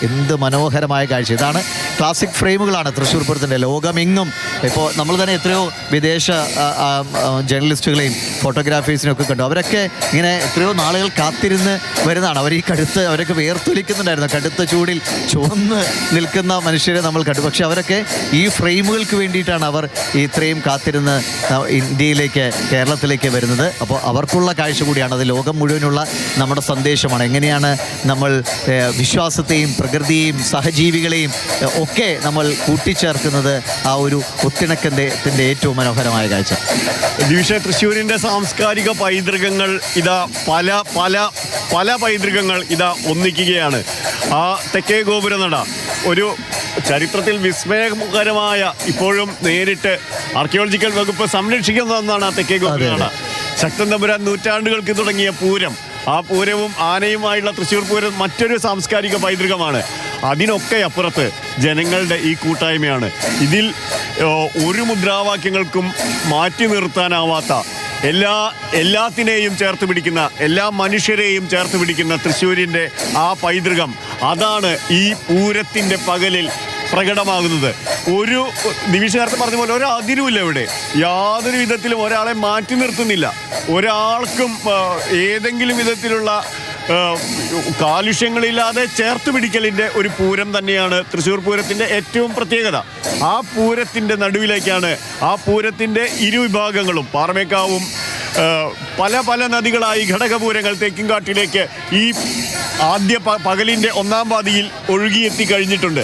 എന്ത് മനോഹരമായ കാഴ്ച. ഇതാണ് ക്ലാസിക് ഫ്രെയിമുകളാണ് തൃശ്ശൂർ പൂരത്തിൻ്റെ. ലോകമെങ്ങും ഇപ്പോൾ നമ്മൾ തന്നെ എത്രയോ വിദേശ ജേർണലിസ്റ്റുകളെയും ഫോട്ടോഗ്രാഫേഴ്സിനെയും ഒക്കെ കണ്ടു. അവരൊക്കെ ഇങ്ങനെ എത്രയോ നാളുകൾ കാത്തിരുന്ന് വരുന്നതാണ്. അവർ ഈ അവരൊക്കെ വേർത്തൊലിക്കുന്നുണ്ടായിരുന്നു. കടുത്ത ചൂടിൽ ചുവന്ന് നിൽക്കുന്ന മനുഷ്യരെ നമ്മൾ കണ്ടു. പക്ഷെ അവരൊക്കെ ഈ ഫ്രെയിമുകൾക്ക് വേണ്ടിയിട്ടാണ് അവർ ഇത്രയും കാത്തിരുന്ന് ഇന്ത്യയിലേക്ക്, കേരളത്തിലേക്ക് വരുന്നത്. അപ്പോൾ അവർക്കുള്ള കാഴ്ച കൂടിയാണ്. അത് ലോകം മുഴുവനുള്ള നമ്മുടെ സന്ദേശമാണ്. എങ്ങനെയാണ് നമ്മൾ വിശ്വാസത്തെയും പ്രകൃതിയെയും സഹജീവികളെയും ഒക്കെ നമ്മൾ കൂട്ടിച്ചേർക്കുന്നത്. ആ ഒരു ഒത്തിണക്കത്തിൻ്റെ ഏറ്റവും മനോഹരമായ കാഴ്ച. ദിവിഷ, തൃശ്ശൂരിൻ്റെ സാംസ്കാരിക പൈതൃകങ്ങൾ ഇതാ പല പല പല പൈതൃകങ്ങൾ ഇതാ ഒന്നിക്കുകയാണ്. ആ തെക്കേ ഗോപുരനട ഒരു ചരിത്രത്തിൽ വിസ്മയകരമായ, ഇപ്പോഴും നേരിട്ട് ആർക്കിയോളജിക്കൽ വകുപ്പ് സംരക്ഷിക്കുന്ന ഒന്നാണ് ആ തെക്കേ ഗോപുരനട. ശക്തൻ തമ്പുരാൻ നൂറ്റാണ്ടുകൾക്ക് തുടങ്ങിയ പൂരം, ആ പൂരവും ആനയുമായുള്ള തൃശ്ശൂർ പൂരം മറ്റൊരു സാംസ്കാരിക പൈതൃകമാണ്. അതിനൊക്കെ അപ്പുറത്ത് ജനങ്ങളുടെ ഈ കൂട്ടായ്മയാണ്. ഇതിൽ ഒരു മുദ്രാവാക്യങ്ങൾക്കും മാറ്റി നിർത്താനാവാത്ത, എല്ലാത്തിനെയും ചേർത്ത് പിടിക്കുന്ന, എല്ലാ മനുഷ്യരെയും ചേർത്ത് പിടിക്കുന്ന തൃശ്ശൂരിൻ്റെ ആ പൈതൃകം, അതാണ് ഈ പൂരത്തിൻ്റെ പകലിൽ പ്രകടമാകുന്നത്. ഒരു നിമിഷനേരത്തെ പറഞ്ഞ പോലെ ഒരു അതിരുമില്ല ഇവിടെ. യാതൊരു വിധത്തിലും ഒരാളെ മാറ്റി നിർത്തുന്നില്ല. ഒരാൾക്കും ഏതെങ്കിലും വിധത്തിലുള്ള കാലുഷ്യങ്ങളില്ലാതെ ചേർത്ത് പിടിക്കലിൻ്റെ ഒരു പൂരം തന്നെയാണ് തൃശ്ശൂർ പൂരത്തിൻ്റെ ഏറ്റവും പ്രത്യേകത. ആ പൂരത്തിൻ്റെ നടുവിലേക്കാണ്, ആ പൂരത്തിൻ്റെ ഇരുവിഭാഗങ്ങളും, പാറമേക്കാവും പല പല നദികളായി ഘടകപൂരങ്ങൾ തെക്കിൻകാട്ടിലേക്ക് ഈ ആദ്യ പകലിൻ്റെ ഒന്നാം പാതിയിൽ ഒഴുകിയെത്തി കഴിഞ്ഞിട്ടുണ്ട്.